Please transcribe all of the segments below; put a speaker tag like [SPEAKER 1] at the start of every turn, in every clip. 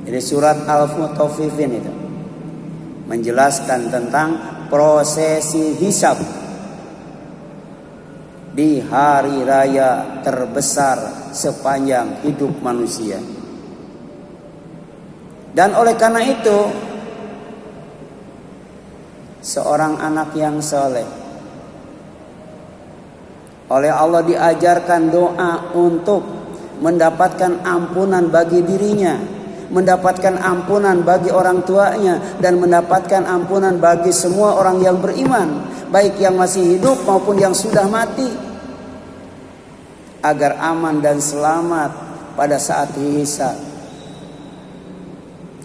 [SPEAKER 1] Jadi surat Al-Mutaffifin itu menjelaskan tentang prosesi hisab di hari raya terbesar sepanjang hidup manusia. Dan oleh karena itu, seorang anak yang soleh oleh Allah diajarkan doa untuk mendapatkan ampunan bagi dirinya, mendapatkan ampunan bagi orang tuanya, dan mendapatkan ampunan bagi semua orang yang beriman, baik yang masih hidup maupun yang sudah mati, agar aman dan selamat pada saat hisab.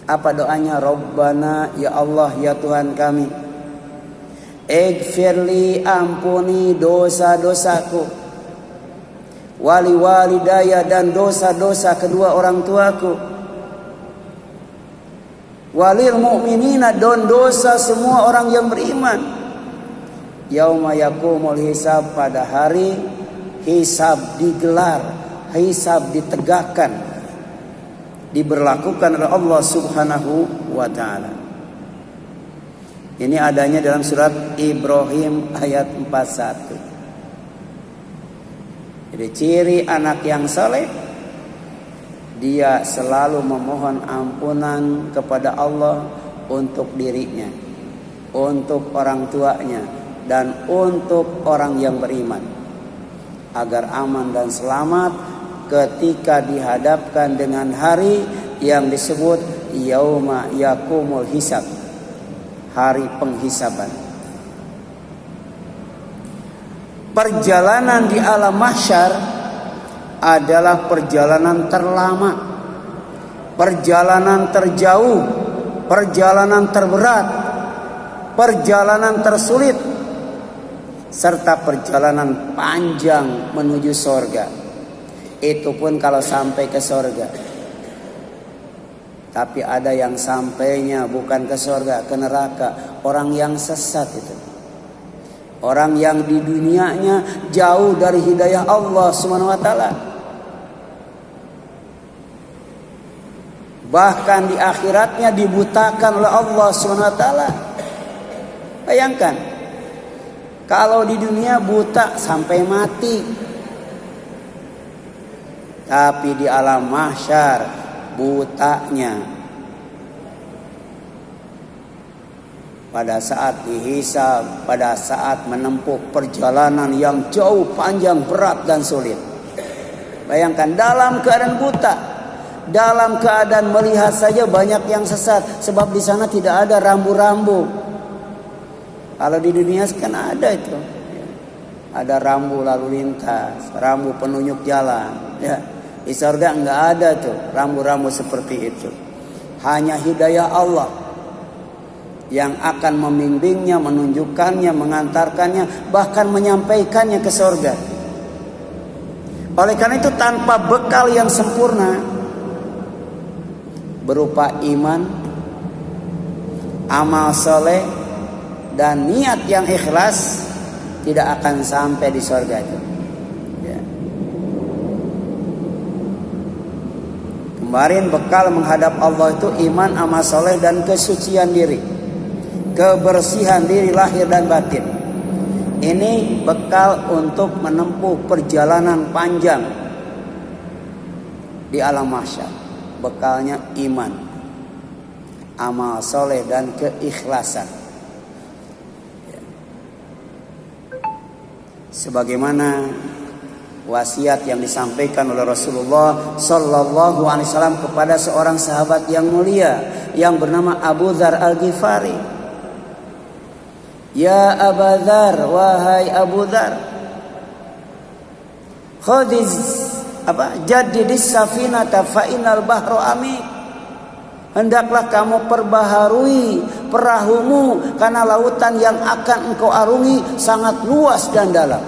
[SPEAKER 1] Apa doanya? Rabbana, ya Allah, ya Tuhan kami, ighfirli, ampuni dosa-dosaku, wali walidaya, dan dosa-dosa kedua orang tuaku, walil mu'minina, dan dosa semua orang yang beriman, yauma yakumul hisab, pada hari hisab digelar, hisab ditegakkan, diberlakukan oleh Allah Subhanahu wa ta'ala. Ini adanya dalam surat Ibrahim ayat 41. Jadi ciri anak yang saleh, dia selalu memohon ampunan kepada Allah untuk dirinya, untuk orang tuanya, dan untuk orang yang beriman, agar aman dan selamat ketika dihadapkan dengan hari yang disebut yauma yakumul hisab, hari penghisaban. Perjalanan di alam mahsyar adalah perjalanan terlama, perjalanan terjauh, perjalanan terberat, perjalanan tersulit, serta perjalanan panjang menuju sorga. Itu pun kalau sampai ke sorga. Tapi ada yang sampainya bukan ke sorga, ke neraka. Orang yang sesat itu, orang yang di dunianya jauh dari hidayah Allah Subhanahu wa ta'ala, bahkan di akhiratnya dibutakan oleh Allah Subhanahu wa ta'ala. Bayangkan, kalau di dunia buta sampai mati, tapi di alam mahsyar butanya pada saat dihisab, pada saat menempuh perjalanan yang jauh, panjang, berat, dan sulit. Bayangkan, dalam keadaan buta, dalam keadaan melihat saja banyak yang sesat, sebab di sana tidak ada rambu-rambu. Kalau di dunia kan ada itu, ada rambu lalu lintas, rambu penunjuk jalan, ya. Di surga enggak ada tuh rambu-rambu seperti itu. Hanya hidayah Allah yang akan membimbingnya, menunjukkannya, mengantarkannya, bahkan menyampaikannya ke surga. Oleh karena itu, tanpa bekal yang sempurna berupa iman, amal soleh, dan niat yang ikhlas, tidak akan sampai di surga itu. Ya. Kemarin bekal menghadap Allah itu iman, amal soleh, dan kesucian diri, kebersihan diri lahir dan batin. Ini bekal untuk menempuh perjalanan panjang di alam mahsyar. Bekalnya iman, amal soleh, dan keikhlasan. Sebagaimana wasiat yang disampaikan oleh Rasulullah Sallallahu Alaihi Wasallam kepada seorang sahabat yang mulia yang bernama Abu Dzar Al-Ghifari. Ya Abu Dzar, wahai Abu Dzar, khudhiz jaddidis safinata fa innal bahra amik. Hendaklah kamu perbaharui perahumu, karena lautan yang akan engkau arungi sangat luas dan dalam.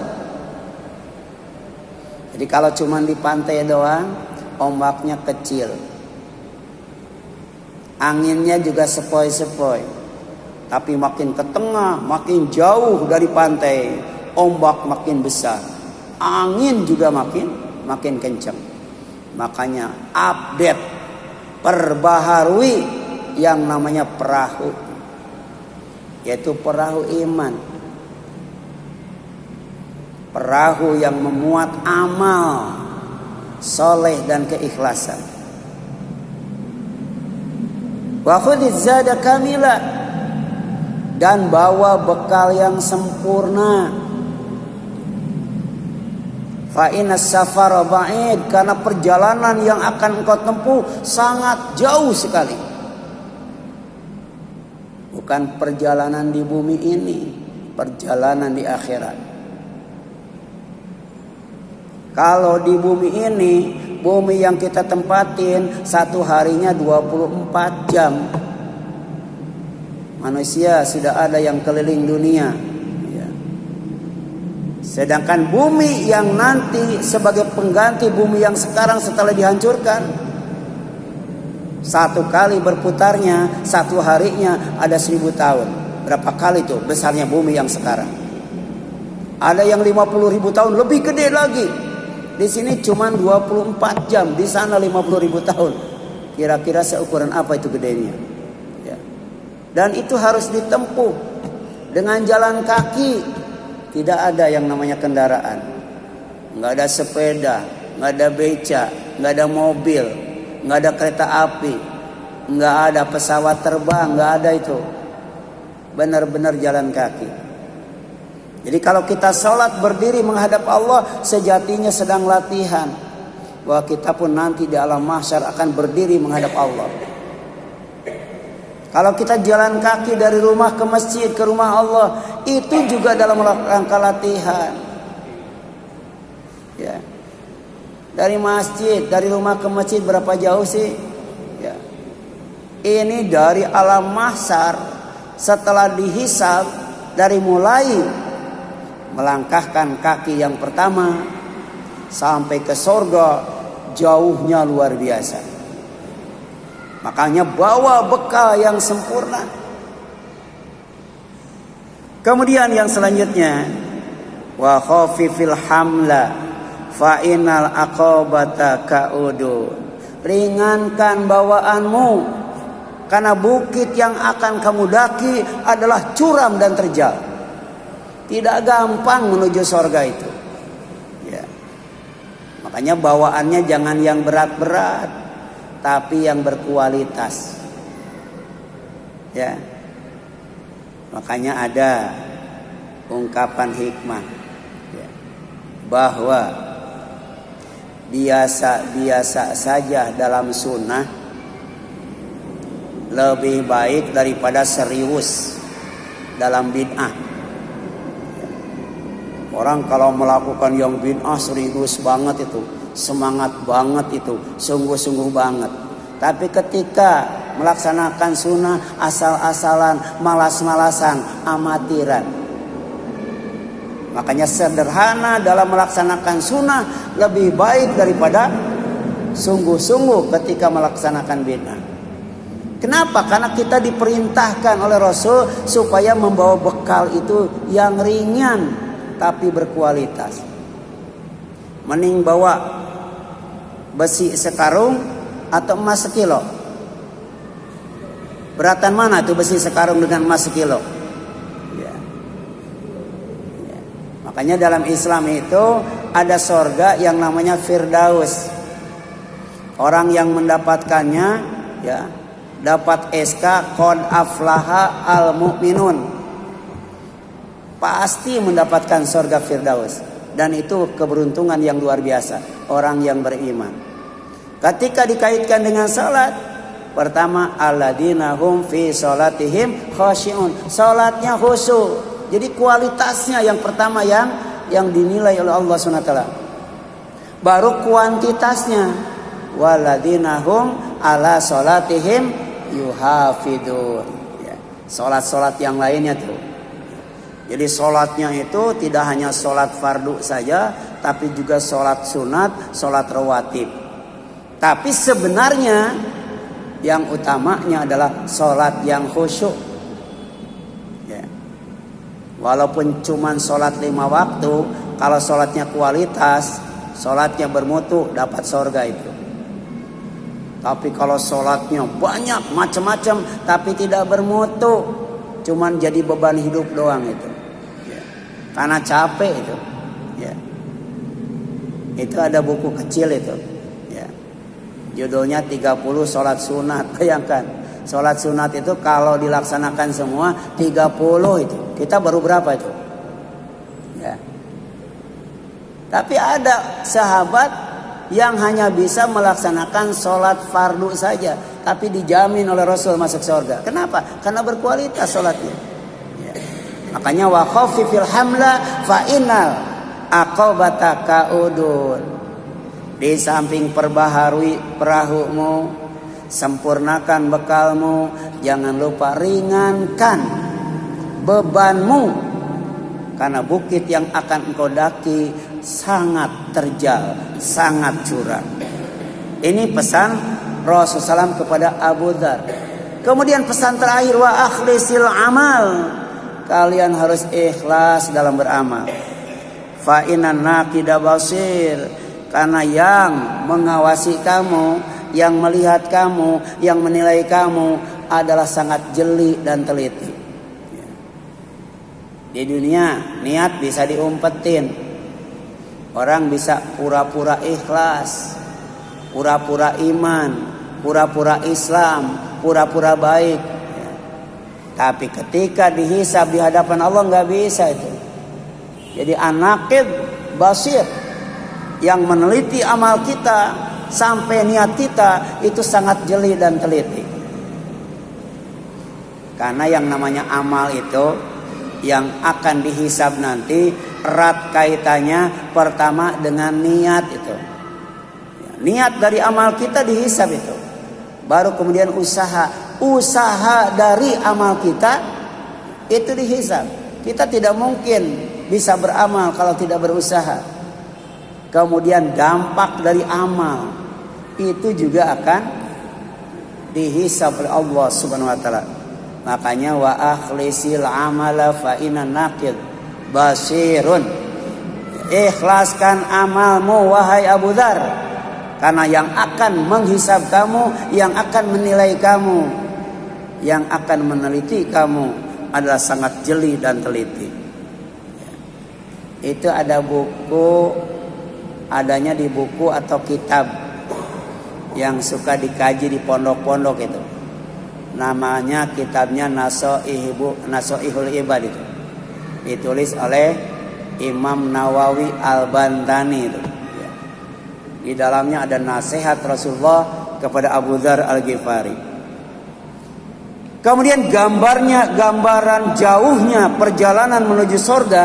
[SPEAKER 1] Jadi kalau cuma di pantai doang, ombaknya kecil, anginnya juga sepoi-sepoi. Tapi makin ke tengah, makin jauh dari pantai, ombak makin besar, angin juga makin kencang. Makanya update perbaharui yang namanya perahu, yaitu perahu iman, perahu yang memuat amal soleh dan keikhlasan. Wa khudhiz zada kamila, dan bawa bekal yang sempurna. Fa inna safara ba'id, karena perjalanan yang akan engkau tempuh sangat jauh sekali. Bukan perjalanan di bumi ini, perjalanan di akhirat. Kalau di bumi ini, bumi yang kita tempatin satu harinya 24 jam. Manusia sudah ada yang keliling dunia. Sedangkan bumi yang nanti sebagai pengganti bumi yang sekarang setelah dihancurkan, satu kali berputarnya satu harinya ada 1000 tahun. Berapa kali tuh besarnya bumi yang sekarang? Ada yang 50.000 tahun, lebih gede lagi. Di sini cuma 24 jam, di sana 50.000 tahun. Kira-kira seukuran apa itu gedenya? Ya. Dan itu harus ditempuh dengan jalan kaki. Tidak ada yang namanya kendaraan. Nggak ada sepeda, nggak ada beca, nggak ada mobil, nggak ada kereta api, nggak ada pesawat terbang, nggak ada itu. Benar-benar jalan kaki. Jadi kalau kita sholat berdiri menghadap Allah, sejatinya sedang latihan bahwa kita pun nanti di alam mahsyar akan berdiri menghadap Allah. Kalau kita jalan kaki dari rumah ke masjid, ke rumah Allah, itu juga dalam rangka latihan. Ya. Dari masjid, dari rumah ke masjid berapa jauh sih? Ya. Ini dari alam mahsyar, setelah dihisab, dari mulai melangkahkan kaki yang pertama sampai ke surga, jauhnya luar biasa. Makanya bawa bekal yang sempurna. Kemudian yang selanjutnya, wa khafifil hamla fa innal aqabata ka'udu. Ringankan bawaanmu, karena bukit yang akan kamu daki adalah curam dan terjal. Tidak gampang menuju surga itu. Ya. Makanya bawaannya jangan yang berat-berat, tapi yang berkualitas. Ya. Makanya ada ungkapan hikmah, ya, bahwa biasa-biasa saja dalam sunnah lebih baik daripada serius dalam bid'ah. Orang kalau melakukan yang bid'ah serius banget itu, semangat banget itu, sungguh-sungguh banget. Tapi ketika melaksanakan sunnah asal-asalan, malas-malasan, amatiran. Makanya sederhana dalam melaksanakan sunnah lebih baik daripada sungguh-sungguh ketika melaksanakan bid'ah. Kenapa? Karena kita diperintahkan oleh Rasul supaya membawa bekal itu yang ringan tapi berkualitas. Mending bawa besi sekarung atau emas sekilo? Beratan mana tuh besi sekarung dengan emas sekilo? Ya. Ya. Makanya dalam Islam itu ada sorga yang namanya Firdaus. Orang yang mendapatkannya, ya, dapat SK Qad aflaha al mu'minun, pasti mendapatkan sorga Firdaus. Dan itu keberuntungan yang luar biasa orang yang beriman. Ketika dikaitkan dengan salat, pertama alladzina hum fi salatihim khashi'un, salatnya khusyuk. Jadi kualitasnya yang pertama yang dinilai oleh Allah SWT. Baru kuantitasnya, walladzina hum ala salatihim yuhafidun. Ya, salat-salat yang lainnya tuh. Jadi sholatnya itu tidak hanya sholat fardu saja, tapi juga sholat sunat, sholat rawatib. Tapi sebenarnya yang utamanya adalah sholat yang khusyuk. Ya. Walaupun cuma sholat 5 waktu, kalau sholatnya kualitas, sholatnya bermutu, dapat surga itu. Tapi kalau sholatnya banyak macam-macam tapi tidak bermutu, cuman jadi beban hidup doang itu. Ya. Karena capek itu. Ya. Itu ada buku kecil itu. Ya. Judulnya 30 sholat sunat. Bayangkan, sholat sunat itu kalau dilaksanakan semua 30 itu. Kita baru berapa itu? Ya. Tapi ada sahabat yang hanya bisa melaksanakan sholat fardu saja, tapi dijamin oleh Rasul masuk surga. Kenapa? Karena berkualitas sholatnya. Ya. Makanya wa khaffifil hamla fa innal aqabata kaudun. Di samping perbaharui perahumu, sempurnakan bekalmu, jangan lupa ringankan bebanmu. Karena bukit yang akan engkau daki sangat terjal, sangat curam. Ini pesan Rasulullah SAW kepada Abu Dzar. Kemudian pesan terakhir, wa akhlisil amal. Kalian harus ikhlas dalam beramal. Fa innan naqida basir. Karena yang mengawasi kamu, yang melihat kamu, yang menilai kamu adalah sangat jeli dan teliti. Di dunia niat bisa diumpetin. Orang bisa pura-pura ikhlas, pura-pura iman, pura-pura Islam, pura-pura baik. Tapi ketika dihisab di hadapan Allah nggak bisa itu. Jadi an-naqid basir, yang meneliti amal kita sampai niat kita itu sangat jeli dan teliti. Karena yang namanya amal itu yang akan dihisab nanti erat kaitannya pertama dengan niat itu. Niat dari amal kita dihisab itu. Baru kemudian usaha dari amal kita itu dihisab. Kita tidak mungkin bisa beramal kalau tidak berusaha. Kemudian dampak dari amal itu juga akan dihisab oleh Allah Subhanahu wa taala. Makanya wa akhlisil amala fa innan naqid basirun. Ikhlaskan amalmu wahai Abu Dzar, karena yang akan menghisab kamu, yang akan menilai kamu, yang akan meneliti kamu adalah sangat jeli dan teliti. Itu ada buku, adanya di buku atau kitab yang suka dikaji di pondok-pondok itu. Namanya kitabnya Nasoihul Ibad itu. Ditulis oleh Imam Nawawi Al-Bantani itu. Di dalamnya ada nasihat Rasulullah kepada Abu Dzar Al-Ghifari. Kemudian gambaran jauhnya perjalanan menuju surga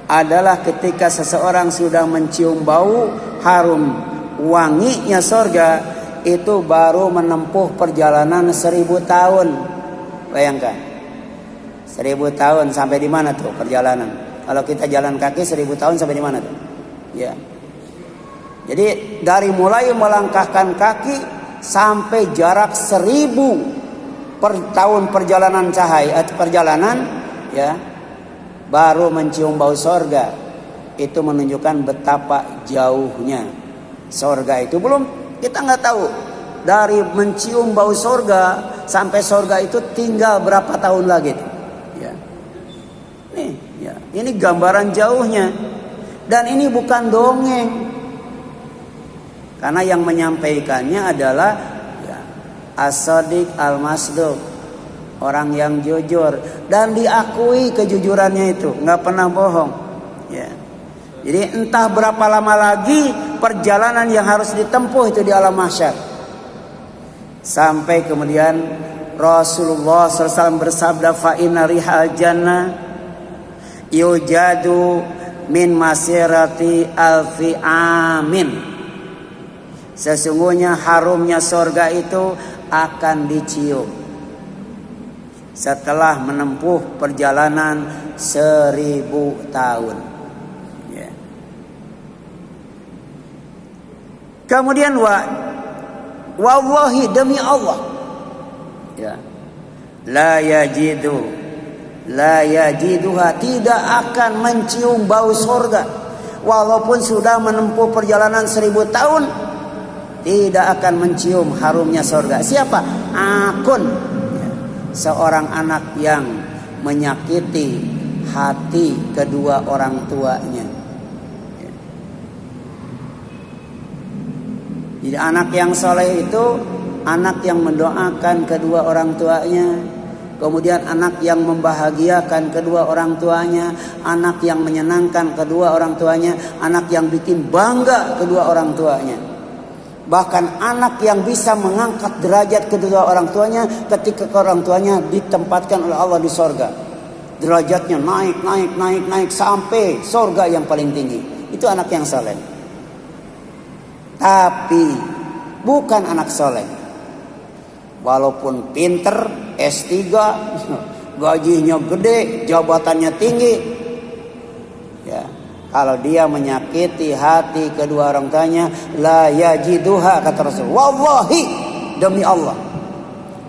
[SPEAKER 1] adalah ketika seseorang sudah mencium bau harum wanginya surga, itu baru menempuh perjalanan 1000 tahun. Bayangkan, 1000 tahun sampai di mana tuh perjalanan? Kalau kita jalan kaki 1000 tahun sampai di mana tuh? Ya. Jadi dari mulai melangkahkan kaki sampai jarak 1000 tahun perjalanan ya, baru mencium bau sorga. Itu menunjukkan betapa jauhnya sorga itu. Belum kita nggak tahu dari mencium bau sorga sampai sorga itu tinggal berapa tahun lagi. Ya. Nih, ya. Ini gambaran jauhnya. Dan ini bukan dongeng. Karena yang menyampaikannya adalah ya, as-sadiq al-masduq, orang yang jujur dan diakui kejujurannya itu, nggak pernah bohong. Ya. Jadi entah berapa lama lagi perjalanan yang harus ditempuh itu di alam mahsyar. Sampai kemudian Rasulullah SAW bersabda, fa inna rihal jannah yujadu min masirati alfi amin. Sesungguhnya harumnya surga itu akan dicium setelah menempuh perjalanan 1000 tahun. Kemudian wallahi demi Allah, ya, la yajiduha, tidak akan mencium bau surga walaupun sudah menempuh perjalanan 1000 tahun. tidak akan mencium harumnya surga. Siapa? Akun. Seorang anak yang menyakiti hati kedua orang tuanya. Jadi anak yang soleh itu anak yang mendoakan kedua orang tuanya. Kemudian anak yang membahagiakan kedua orang tuanya, anak yang menyenangkan kedua orang tuanya, anak yang bikin bangga kedua orang tuanya. Bahkan anak yang bisa mengangkat derajat kedua orang tuanya ketika orang tuanya ditempatkan oleh Allah di sorga. Derajatnya naik sampai sorga yang paling tinggi. Itu anak yang soleh. Tapi bukan anak soleh. Walaupun pinter, S3, gajinya gede, jabatannya tinggi, ya, kalau dia menyakiti hati kedua orang tuanya, la yajiduha, kata Rasul. Wallahi, demi Allah,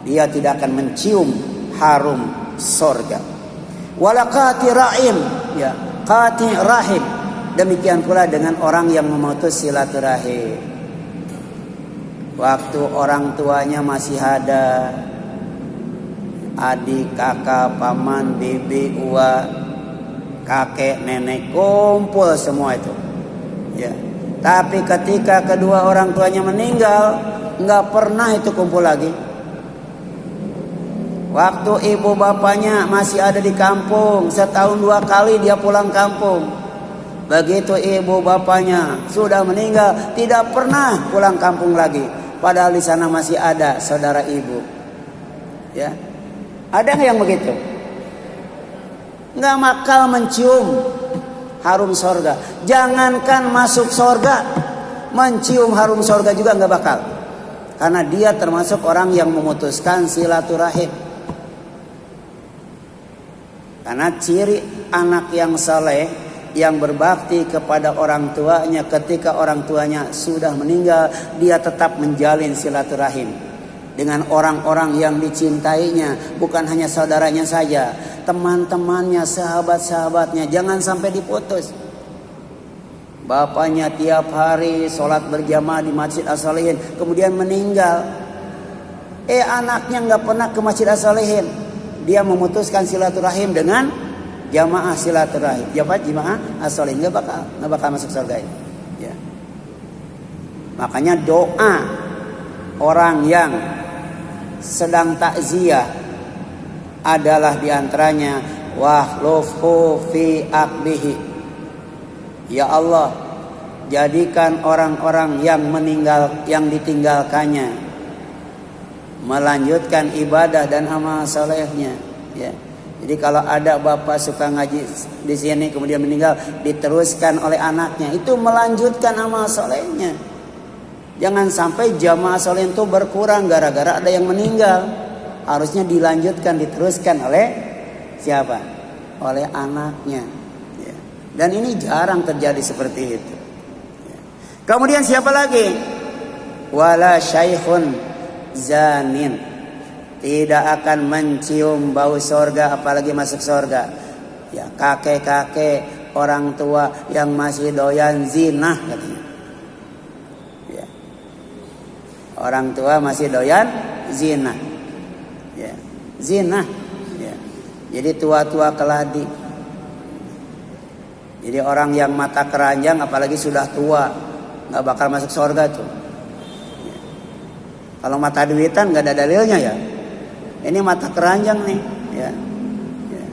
[SPEAKER 1] dia tidak akan mencium harum sorga. Wala qati rahim, ya, qati rahim. Demikian pula dengan orang yang memutus silaturahim. Waktu orang tuanya masih ada, adik, kakak, paman, bibi, uwa, kakek, nenek, kumpul semua itu. Ya. Tapi ketika kedua orang tuanya meninggal, nggak pernah itu kumpul lagi. Waktu ibu bapaknya masih ada di kampung, setahun 2 kali dia pulang kampung. Begitu ibu bapaknya sudah meninggal, tidak pernah pulang kampung lagi. Padahal di sana masih ada saudara ibu. Ya. Ada nggak yang begitu? Nggak bakal mencium harum sorga. Jangankan masuk sorga, mencium harum sorga juga nggak bakal. Karena dia termasuk orang yang memutuskan silaturahim. Karena ciri anak yang saleh, yang berbakti kepada orang tuanya ketika orang tuanya sudah meninggal, dia tetap menjalin silaturahim dengan orang-orang yang dicintainya, bukan hanya saudaranya saja, teman-temannya, sahabat-sahabatnya. Jangan sampai diputus. Bapaknya tiap hari sholat berjamaah di Masjid As-Salihin, kemudian meninggal. Anaknya nggak pernah ke Masjid As-Salihin. Dia memutuskan silaturahim dengan jamaah silaturahim. Jamaah As-Salihin nggak bakal masuk surga ini. Ya. Makanya doa orang yang sedang takziah adalah diantaranya wahlufhu fi aqbihi. Ya Allah, jadikan orang-orang yang meninggal, yang ditinggalkannya, melanjutkan ibadah dan amal salehnya. Ya. Jadi kalau ada bapak suka ngaji di sini kemudian meninggal, diteruskan oleh anaknya, itu melanjutkan amal solehnya. Jangan sampai jamaah soleh itu berkurang gara-gara ada yang meninggal. Harusnya dilanjutkan, diteruskan oleh siapa? Oleh anaknya. Ya. Dan ini jarang terjadi seperti itu. Ya. Kemudian siapa lagi? Wala syaikhun zanin. Tidak akan mencium bau sorga, apalagi masuk sorga. Ya, kakek-kakek, orang tua yang masih doyan zina, katanya. Ya. Orang tua masih doyan zina. Ya. Zina. Ya. Jadi tua-tua keladi. Jadi orang yang mata keranjang, apalagi sudah tua, nggak bakal masuk sorga tuh. Ya. Kalau mata duitan nggak ada dalilnya ya. Ini mata keranjang nih, ya. Ya.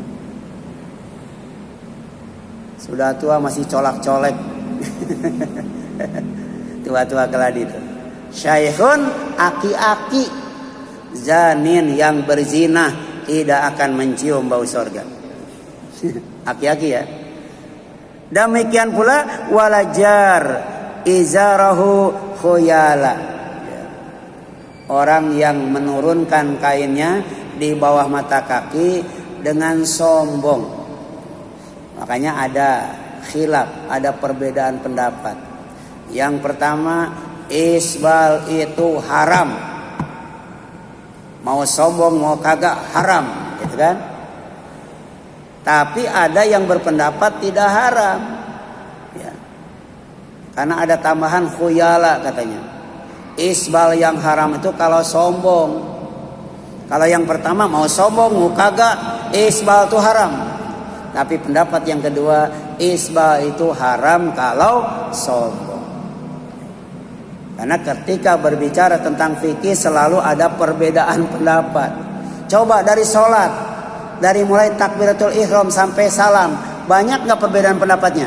[SPEAKER 1] Sudah tua masih colak-colek. Tua-tua keladi itu. Syaikhun, aki-aki, zanin yang berzina tidak akan mencium bau sorga. Aki-aki ya. Demikian pula walajar izarahu khuyala. Orang yang menurunkan kainnya di bawah mata kaki dengan sombong. Makanya ada khilaf, ada perbedaan pendapat. Yang pertama, isbal itu haram. Mau sombong mau kagak haram, gitu kan? Tapi ada yang berpendapat tidak haram. Ya. Karena ada tambahan khuyala katanya. Isbal yang haram itu kalau sombong. Kalau yang pertama mau sombong, mau kagak, isbal itu haram. Tapi pendapat yang kedua, isbal itu haram kalau sombong. Karena ketika berbicara tentang fikih selalu ada perbedaan pendapat. Coba dari sholat, dari mulai takbiratul ihram sampai salam, banyak nggak perbedaan pendapatnya?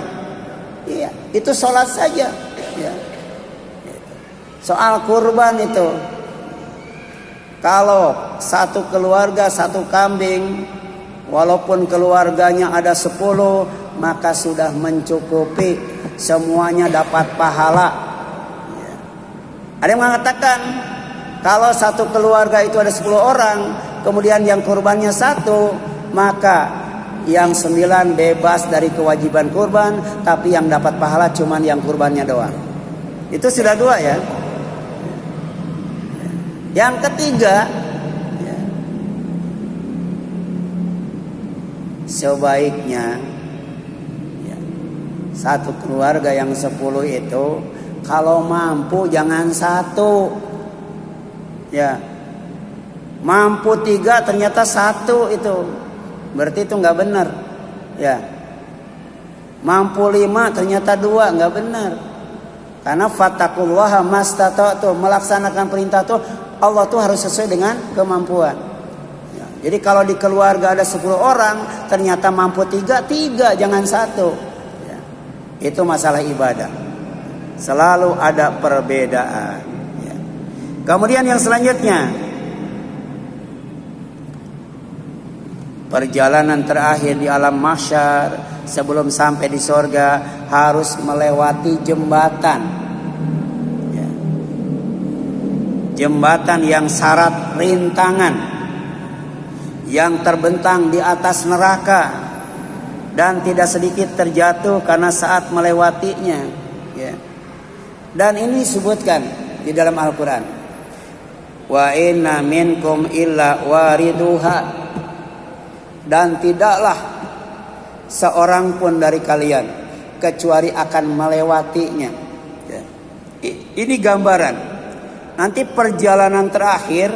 [SPEAKER 1] Iya, itu sholat saja. Ya. Soal kurban itu, kalau satu keluarga satu kambing, walaupun keluarganya ada 10, maka sudah mencukupi, semuanya dapat pahala. Ya. Ada yang mengatakan kalau satu keluarga itu ada 10 orang, kemudian yang kurbannya 1, maka yang 9 bebas dari kewajiban kurban, tapi yang dapat pahala cuman yang kurbannya doang. Itu sudah 2 ya. Yang ketiga, ya, sebaiknya ya, satu keluarga yang 10 itu kalau mampu jangan 1, ya, mampu 3 ternyata 1 itu, berarti itu nggak benar, ya. Mampu 5 ternyata 2 nggak benar, karena fattaqullaha mastata'tum, melaksanakan perintah itu Allah tuh harus sesuai dengan kemampuan. Ya, jadi kalau di keluarga ada 10 orang, ternyata mampu 3, jangan 1. Ya, itu masalah ibadah. Selalu ada perbedaan. Ya. Kemudian yang selanjutnya, perjalanan terakhir di alam mahsyar sebelum sampai di sorga harus melewati jembatan. Jembatan yang syarat rintangan, yang terbentang di atas neraka, dan tidak sedikit terjatuh karena saat melewatinya. Ya. Dan ini disebutkan di dalam Al-Quran. Wa inna minkum illa wariduha. Dan tidaklah seorang pun dari kalian kecuali akan melewatinya. Ya. Ini gambaran. Nanti perjalanan terakhir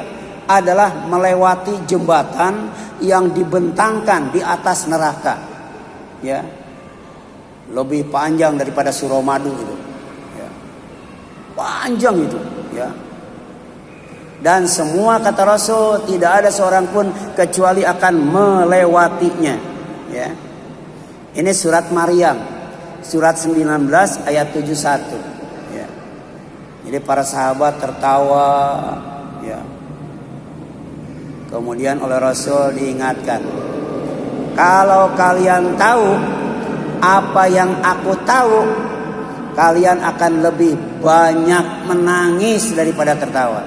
[SPEAKER 1] adalah melewati jembatan yang dibentangkan di atas neraka. Ya. Lebih panjang daripada Suramadu itu. Ya. Panjang itu, ya. Dan semua kata Rasul tidak ada seorang pun kecuali akan melewatinya. Ya. Ini surat Maryam, surat 19 ayat 71. Jadi para sahabat tertawa, ya. Kemudian oleh Rasul diingatkan, kalau kalian tahu apa yang aku tahu, kalian akan lebih banyak menangis daripada tertawa.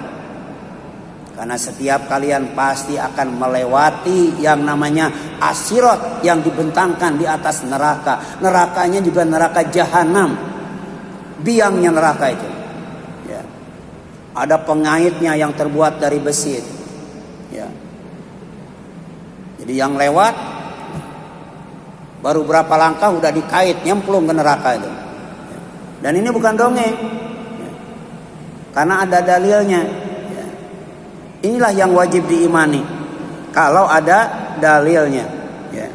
[SPEAKER 1] Karena setiap kalian pasti akan melewati yang namanya As-Sirat yang dibentangkan di atas neraka. Nerakanya juga neraka Jahanam, biangnya neraka itu. Ada pengaitnya yang terbuat dari besi. Ya. Jadi yang lewat baru berapa langkah udah dikait nyemplung ke neraka itu. Dan ini bukan dongeng. Ya. Karena ada dalilnya. Ya. Inilah yang wajib diimani. Kalau ada dalilnya. Ya.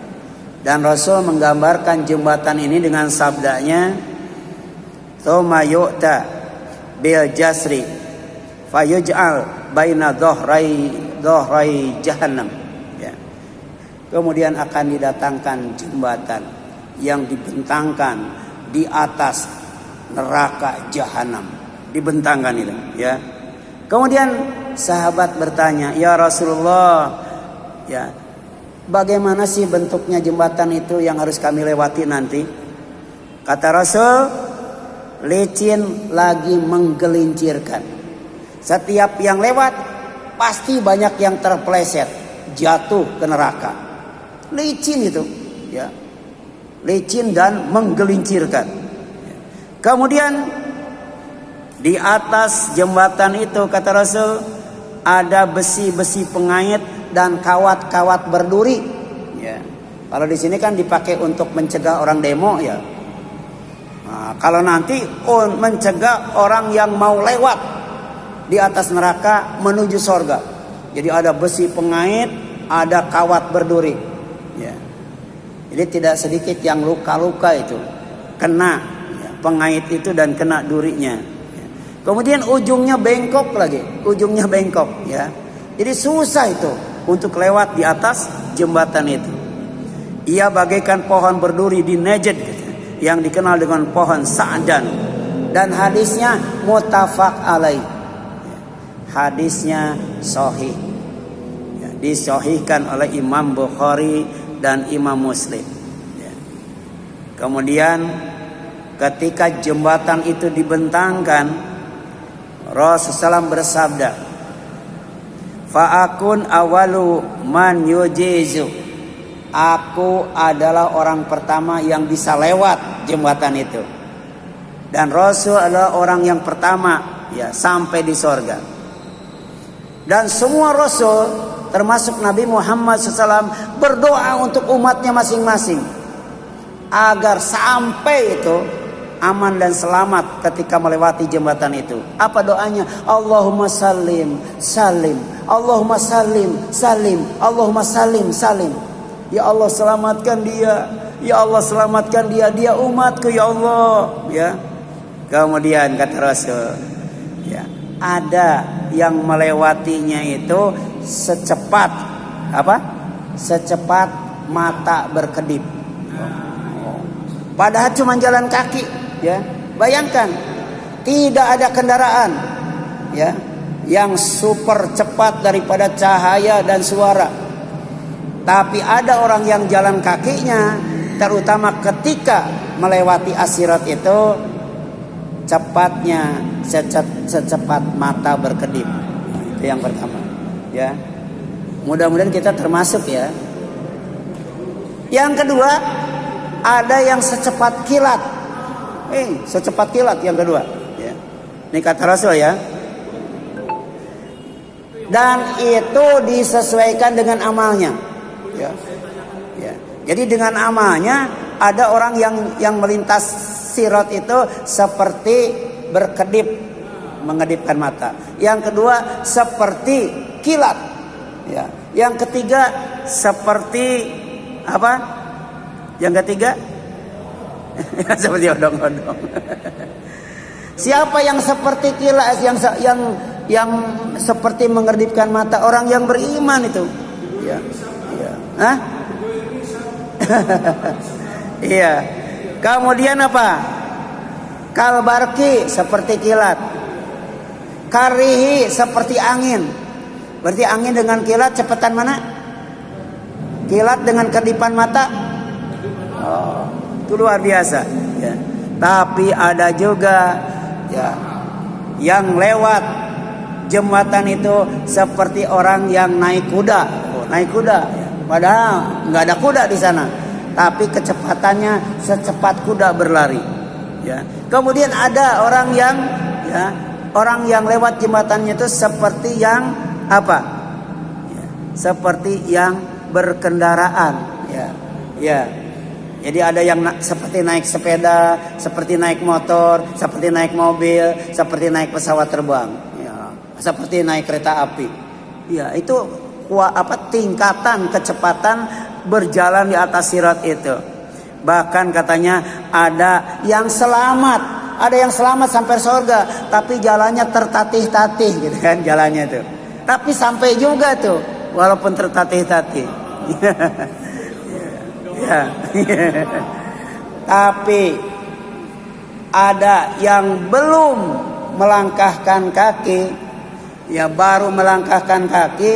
[SPEAKER 1] Dan Rasul menggambarkan jembatan ini dengan sabdanya, "Tsumma yu'ta bil jasri fayuj'al baina dhahrai jahannam." Ya. Kemudian akan didatangkan jembatan yang dibentangkan di atas neraka jahanam. Dibentangkan itu, ya. Kemudian sahabat bertanya, "Ya Rasulullah, ya, bagaimana sih bentuknya jembatan itu yang harus kami lewati nanti?" Kata Rasul, licin lagi menggelincirkan. Setiap yang lewat pasti banyak yang terpeleset, jatuh ke neraka. Licin itu, ya. Licin dan menggelincirkan. Kemudian di atas jembatan itu kata Rasul ada besi-besi pengait dan kawat-kawat berduri. Ya. Kalau di sini kan dipakai untuk mencegah orang demo, ya. Nah, kalau nanti mencegah orang yang mau lewat di atas neraka menuju sorga. Jadi ada besi pengait, ada kawat berduri. Ya. Jadi tidak sedikit yang luka-luka itu kena pengait itu dan kena durinya. Ya. Kemudian ujungnya bengkok lagi, ujungnya bengkok. Ya. Jadi susah itu untuk lewat di atas jembatan itu. Ia bagaikan pohon berduri di Najd yang dikenal dengan pohon Sa'dan. Dan hadisnya muttafaq alaih. Hadisnya sahih. Ya, disahihkan oleh Imam Bukhari dan Imam Muslim. Ya. Kemudian ketika jembatan itu dibentangkan, Rasulullah SAW bersabda, "Fa'akun awalu man yujizu." Aku adalah orang pertama yang bisa lewat jembatan itu. Dan Rasul adalah orang yang pertama ya sampai di sorga. Dan semua Rasul termasuk Nabi Muhammad SAW berdoa untuk umatnya masing-masing agar sampai itu aman dan selamat ketika melewati jembatan itu. Apa doanya? Allahumma salim, salim. Allahumma salim, salim. Allahumma salim, salim. Ya Allah selamatkan dia. Ya Allah selamatkan dia. Dia umatku ya Allah. Ya. Kemudian kata Rasul, ya, ada yang melewatinya itu secepat apa? Secepat mata berkedip. Padahal cuma jalan kaki, ya. Bayangkan, tidak ada kendaraan, ya, yang super cepat daripada cahaya dan suara. Tapi ada orang yang jalan kakinya, terutama ketika melewati as-sirat itu, cepatnya secepat mata berkedip. Itu yang pertama, ya. Mudah-mudahan kita termasuk ya. Yang kedua, ada yang secepat kilat. Secepat kilat yang kedua, ya. Ini kata Rasul ya. Dan itu disesuaikan dengan amalnya, ya. Ya. Jadi dengan amalnya ada orang yang melintas sirat itu seperti berkedip, mengedipkan mata. Yang kedua seperti kilat, ya. Yang ketiga seperti apa? Yang ketiga seperti odong-odong. Siapa yang seperti kilat, yang seperti mengedipkan mata? Orang yang beriman itu, ya. Ya. Hah? Iya. Kemudian apa? Kalbarki seperti kilat. Karihi seperti angin. Berarti angin dengan kilat cepetan mana? Kilat dengan kedipan mata. Oh, itu luar biasa. Ya. Tapi ada juga ya yang lewat jembatan itu seperti orang yang naik kuda. Oh, naik kuda. Ya. Padahal nggak ada kuda di sana. Tapi kecepatannya secepat kuda berlari. Ya. Kemudian ada orang yang lewat jembatannya itu seperti yang apa? Ya. Seperti yang berkendaraan. Ya. Ya. Jadi ada yang seperti naik sepeda, seperti naik motor, seperti naik mobil, seperti naik pesawat terbang. Ya. Seperti naik kereta api. Ya, itu tingkatan kecepatan berjalan di atas sirat itu. Bahkan katanya ada yang selamat sampai surga, tapi jalannya tertatih-tatih gitu kan jalannya itu. Tapi sampai juga tuh walaupun tertatih-tatih. Ya. Tapi ada yang belum melangkahkan kaki, ya baru melangkahkan kaki,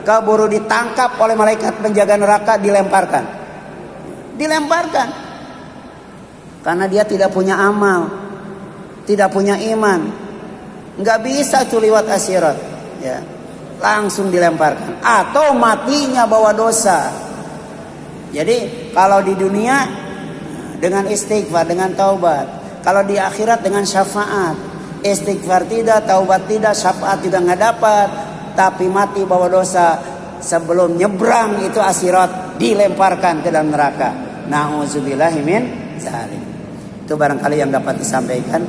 [SPEAKER 1] keburu ditangkap oleh malaikat penjaga neraka, dilemparkan. Karena dia tidak punya amal, tidak punya iman, nggak bisa tuh lewat as-sirat, ya. Langsung dilemparkan. Atau matinya bawa dosa. Jadi kalau di dunia dengan istighfar, dengan taubat. Kalau di akhirat dengan syafaat. Istighfar tidak, taubat tidak, syafaat juga nggak dapat. Tapi mati bawa dosa, sebelum nyebrang itu as-sirat dilemparkan ke dalam neraka. Na'udzubillahi min dzalik. Itu barangkali yang dapat disampaikan.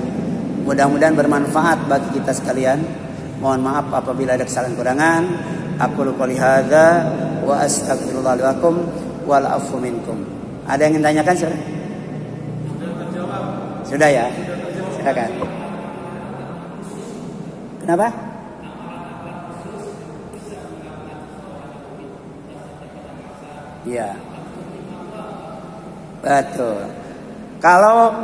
[SPEAKER 1] Mudah-mudahan bermanfaat bagi kita sekalian. Mohon maaf apabila ada kesalahan kurangan. Aku qouli hadza wa astaghfirullah lakum wal afu minkum. Ada yang ingin tanyakan, Saudara? Sudah ya? Silakan. Kenapa? Iya. Betul. Kalau